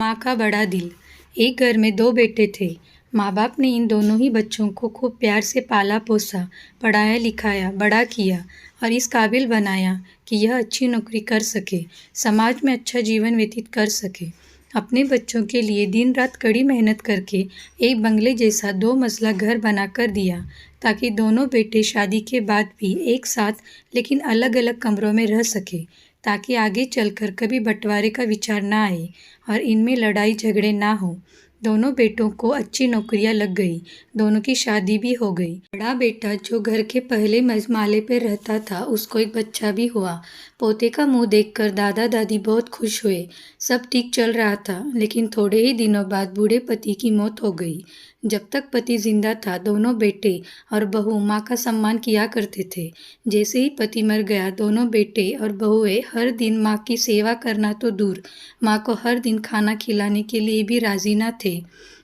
माँ का बड़ा दिल। एक घर में दो बेटे थे। माँ बाप ने इन दोनों ही बच्चों को खूब प्यार से पाला पोसा, पढ़ाया लिखाया, बड़ा किया और इस काबिल बनाया कि यह अच्छी नौकरी कर सके, समाज में अच्छा जीवन व्यतीत कर सके। अपने बच्चों के लिए दिन रात कड़ी मेहनत करके एक बंगले जैसा 2 मंजिला घर बना कर दिया, ताकि दोनों बेटे शादी के बाद भी एक साथ लेकिन अलग अलग कमरों में रह सके, ताकि आगे चलकर कभी बंटवारे का विचार ना आए और इनमें लड़ाई झगड़े ना हो। दोनों बेटों को अच्छी नौकरियां लग गई, दोनों की शादी भी हो गई। बड़ा बेटा जो घर के पहले माले पर रहता था, उसको एक बच्चा भी हुआ। पोते का मुंह देखकर दादा दादी बहुत खुश हुए। सब ठीक चल रहा था, लेकिन थोड़े ही दिनों बाद बूढ़े पति की मौत हो गई। जब तक पति जिंदा था, दोनों बेटे और बहू माँ का सम्मान किया करते थे। जैसे ही पति मर गया, दोनों बेटे और बहुएं हर दिन माँ की सेवा करना तो दूर, माँ को हर दिन खाना खिलाने के लिए भी राजी न थे।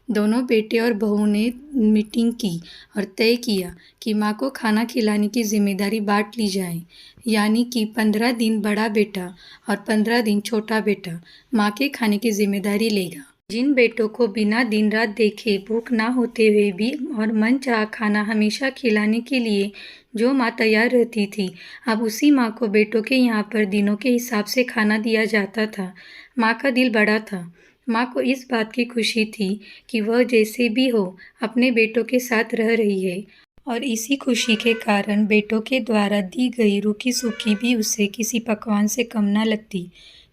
दोनों बेटे और बहू ने मीटिंग की और तय किया कि माँ को खाना खिलाने की जिम्मेदारी बांट ली जाए, यानी कि 15 दिन बड़ा बेटा और 15 दिन छोटा बेटा माँ के खाने की जिम्मेदारी लेगा। जिन बेटों को बिना दिन रात देखे भूख ना होते हुए भी और मन चाहा खाना हमेशा खिलाने के लिए जो माँ तैयार रहती थी, अब उसी माँ को बेटों के यहाँ पर दिनों के हिसाब से खाना दिया जाता था। माँ का दिल बड़ा था। माँ को इस बात की खुशी थी कि वह जैसे भी हो अपने बेटों के साथ रह रही है, और इसी खुशी के कारण बेटों के द्वारा दी गई रूखी सूखी भी उसे किसी पकवान से कम न लगती।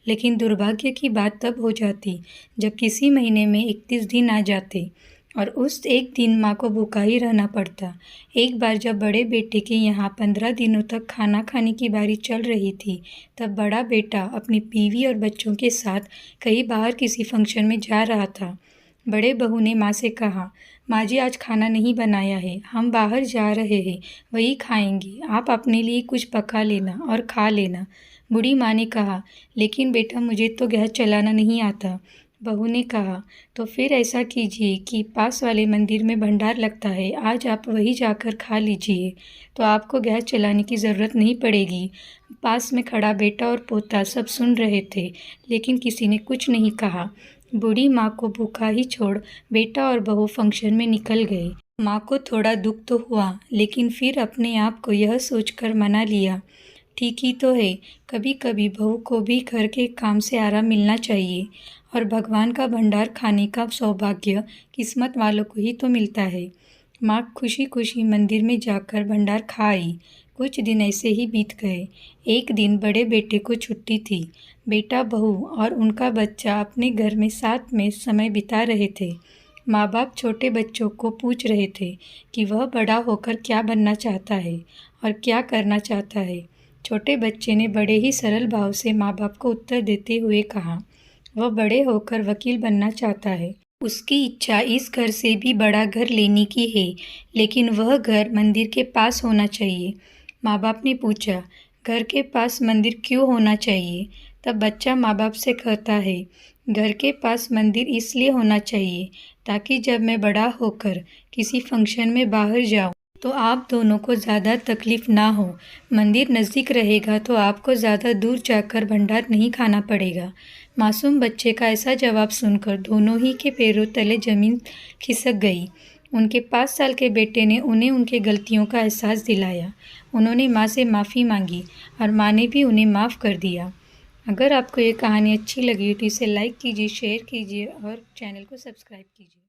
लेकिन दुर्भाग्य की बात तब हो जाती जब किसी महीने में 31 दिन आ जाते और उस एक दिन माँ को भूखा ही रहना पड़ता। एक बार जब बड़े बेटे के यहाँ 15 दिनों तक खाना खाने की बारी चल रही थी, तब बड़ा बेटा अपनी बीवी और बच्चों के साथ कहीं बाहर किसी फंक्शन में जा रहा था। बड़े बहू ने माँ से कहा, माँ जी आज खाना नहीं बनाया है, हम बाहर जा रहे हैं, वही खाएंगे, आप अपने लिए कुछ पका लेना और खा लेना। बूढ़ी माँ ने कहा, लेकिन बेटा मुझे तो गैस चलाना नहीं आता। बहू ने कहा, तो फिर ऐसा कीजिए कि पास वाले मंदिर में भंडार लगता है, आज आप वहीं जाकर खा लीजिए, तो आपको गैस चलाने की ज़रूरत नहीं पड़ेगी। पास में खड़ा बेटा और पोता सब सुन रहे थे, लेकिन किसी ने कुछ नहीं कहा। बूढ़ी माँ को भूखा ही छोड़ बेटा और बहू फंक्शन में निकल गए। माँ को थोड़ा दुख तो हुआ, लेकिन फिर अपने आप को यह सोचकर मना लिया, ठीक ही तो है, कभी कभी बहू को भी घर के काम से आराम मिलना चाहिए, और भगवान का भंडार खाने का सौभाग्य किस्मत वालों को ही तो मिलता है। माँ खुशी खुशी मंदिर में जाकर भंडार खा आई। कुछ दिन ऐसे ही बीत गए। एक दिन बड़े बेटे को छुट्टी थी। बेटा बहू और उनका बच्चा अपने घर में साथ में समय बिता रहे थे। माँ बाप छोटे बच्चों को पूछ रहे थे कि वह बड़ा होकर क्या बनना चाहता है और क्या करना चाहता है। छोटे बच्चे ने बड़े ही सरल भाव से माँ बाप को उत्तर देते हुए कहा, वह बड़े होकर वकील बनना चाहता है। उसकी इच्छा इस घर से भी बड़ा घर लेने की है, लेकिन वह घर मंदिर के पास होना चाहिए। माँ बाप ने पूछा, घर के पास मंदिर क्यों होना चाहिए? तब बच्चा माँ बाप से कहता है, घर के पास मंदिर इसलिए होना चाहिए ताकि जब मैं बड़ा होकर किसी फंक्शन में बाहर जाऊँ तो आप दोनों को ज़्यादा तकलीफ़ ना हो। मंदिर नज़दीक रहेगा तो आपको ज़्यादा दूर जाकर भंडार नहीं खाना पड़ेगा। मासूम बच्चे का ऐसा जवाब सुनकर दोनों ही के पैरों तले ज़मीन खिसक गई। उनके 5 साल के बेटे ने उन्हें उनके गलतियों का एहसास दिलाया। उन्होंने माँ से माफ़ी मांगी और माँ ने भी उन्हें माफ़ कर दिया। अगर आपको ये कहानी अच्छी लगी तो इसे लाइक कीजिए, शेयर कीजिए और चैनल को सब्सक्राइब कीजिए।